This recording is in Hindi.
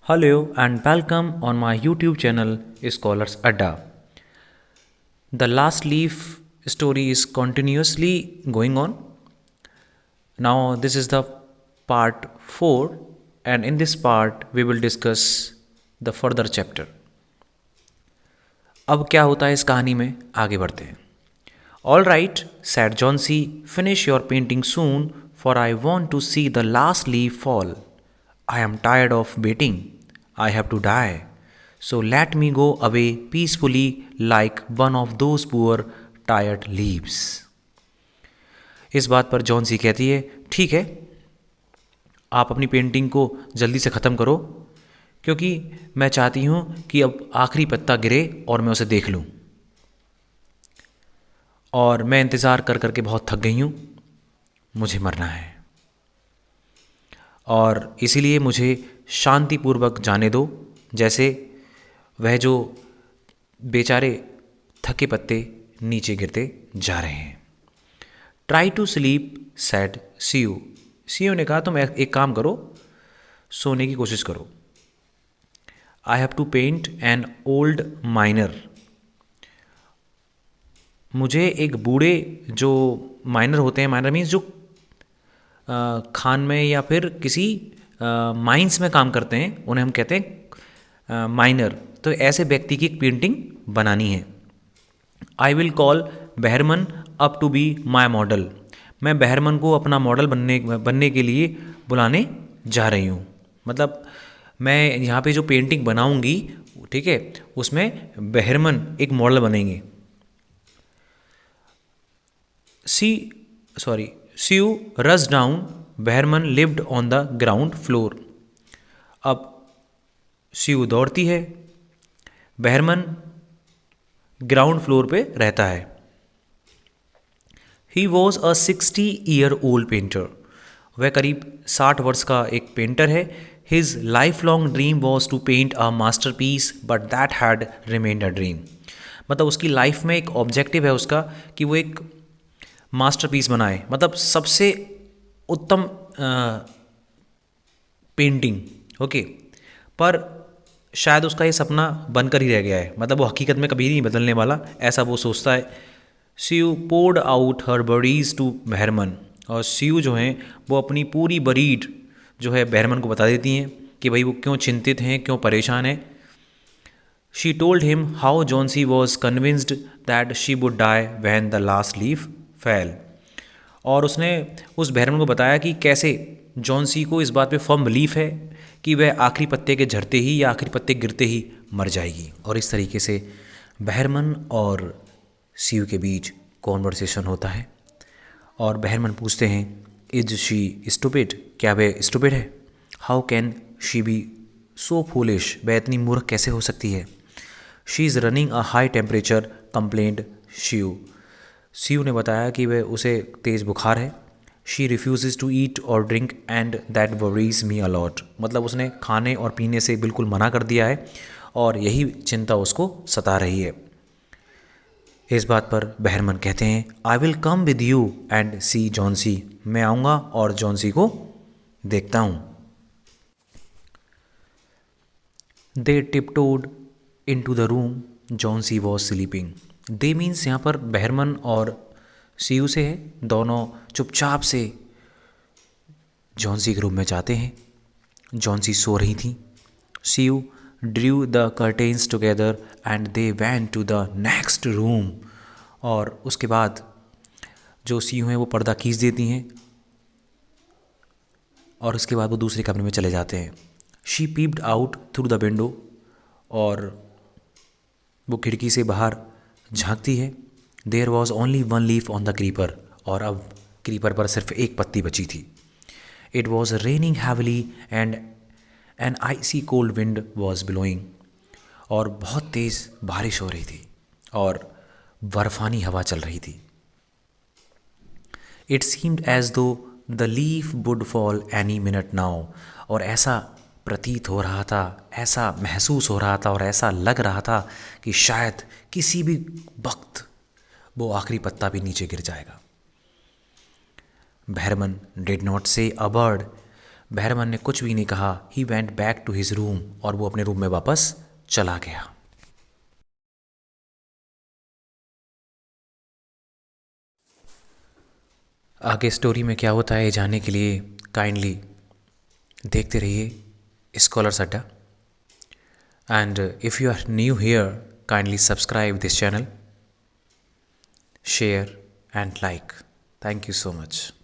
Hello and welcome on my YouTube channel Scholars Adda. The last leaf story is continuously going on. Now this is the part 4 and in this part we will discuss the further chapter. अब क्या होता है इस कहानी में, आगे बढ़ते हैं. All right, said Johnsy, finish your painting soon for I want to see the last leaf fall. I am tired of waiting. I have to die. So let me go away peacefully like one of those poor tired leaves. इस बात पर जॉन्सी कहती है, ठीक है, आप अपनी पेंटिंग को जल्दी से ख़त्म करो क्योंकि मैं चाहती हूँ कि अब आखिरी पत्ता गिरे और मैं उसे देख लूँ. और मैं इंतज़ार कर कर के बहुत थक गई हूँ, मुझे मरना है और इसीलिए मुझे शांतिपूर्वक जाने दो, जैसे वह जो बेचारे थके पत्ते नीचे गिरते जा रहे हैं. Try to sleep said Sue. Sue ने कहा तुम एक काम करो, सोने की कोशिश करो. I have to paint an old miner. मुझे एक बूढ़े जो माइनर होते हैं, माइनर मीन्स जो खान में या फिर किसी माइंस में काम करते हैं, उन्हें हम कहते हैं माइनर. तो ऐसे व्यक्ति की एक पेंटिंग बनानी है. I will call Behrman up to be my model. मैं बहरमन को अपना मॉडल बनने के लिए बुलाने जा रही हूँ. मतलब मैं यहाँ पे जो पेंटिंग बनाऊँगी, ठीक है, उसमें बहरमन एक मॉडल बनेंगे. Sue runs down. Behrman lived on the ground floor. अब सीयू दौड़ती है, बहरमन ग्राउंड फ्लोर पे रहता है. He was a 60-year old painter. वह करीब 60 वर्ष का एक पेंटर है. His lifelong dream was to paint a masterpiece but that had remained a dream. मतलब उसकी लाइफ में एक ऑब्जेक्टिव है उसका कि वो एक मास्टरपीस बनाए, मतलब सबसे उत्तम पेंटिंग. ओके, पर शायद उसका ये सपना बनकर ही रह गया है, मतलब वो हकीकत में कभी नहीं बदलने वाला, ऐसा वो सोचता है. Sue poured out her worries to Behrman. और सीयू जो हैं वो अपनी पूरी बरीड जो है बहरमन को बता देती हैं कि भाई वो क्यों चिंतित हैं, क्यों परेशान हैं. She told him how Johnsy was convinced that she would die when the last leaf fell. और उसने उस बहरमन को बताया कि कैसे जॉन्सी को इस बात पे फर्म बिलीफ है कि वह आखिरी पत्ते के झड़ते ही या आखिरी पत्ते गिरते ही मर जाएगी. और इस तरीके से बहरमन और सीयू के बीच कॉन्वर्सेशन होता है. और बहरमन पूछते हैं, इज शी स्टूपिड. क्या वह स्टूपिड है. How can she be so foolish. वह इतनी मूर्ख कैसे हो सकती है. She is running a high temperature complaint Sue. Sue ने बताया कि वह उसे तेज़ बुखार है. शी रिफ्यूज़ टू ईट और drink and that worries me a lot. मतलब उसने खाने और पीने से बिल्कुल मना कर दिया है और यही चिंता उसको सता रही है. इस बात पर बहरमन कहते हैं, I will come with you and see Johnsy. मैं आऊँगा और जॉन्सी को देखता हूँ. They tiptoed into the room. Johnsy was sleeping. They means यहाँ पर बहरमन और सीयू से है. दोनों चुपचाप से जॉन्सी के रूम में जाते हैं. जॉन्सी सो रही थी. Sue drew the curtains together and they went to the next room. और उसके बाद जो सीयू हैं वो पर्दा खींच देती हैं और उसके बाद वो दूसरे कमरे में चले जाते हैं. She peeped out through the window. और वो खिड़की से बाहर झांकती है. There was only one leaf on the creeper. और अब क्रीपर पर सिर्फ एक पत्ती बची थी. It was raining heavily and an icy cold wind was blowing. और बहुत तेज़ बारिश हो रही थी और बर्फानी हवा चल रही थी. इट सीम्ड एज दो the leaf would fall any minute now. और ऐसा प्रतीत हो रहा था, ऐसा महसूस हो रहा था और ऐसा लग रहा था कि शायद किसी भी वक्त वो आखिरी पत्ता भी नीचे गिर जाएगा. बहरमन डिड नॉट से अ वर्ड. बहरमन ने कुछ भी नहीं कहा। He went back to his room, और वो अपने रूम में वापस चला गया। आगे स्टोरी में क्या होता है ये जानने के लिए काइंडली देखते रहिए scholars Adda. And if you are new here, kindly subscribe this channel, share and like. Thank you so much.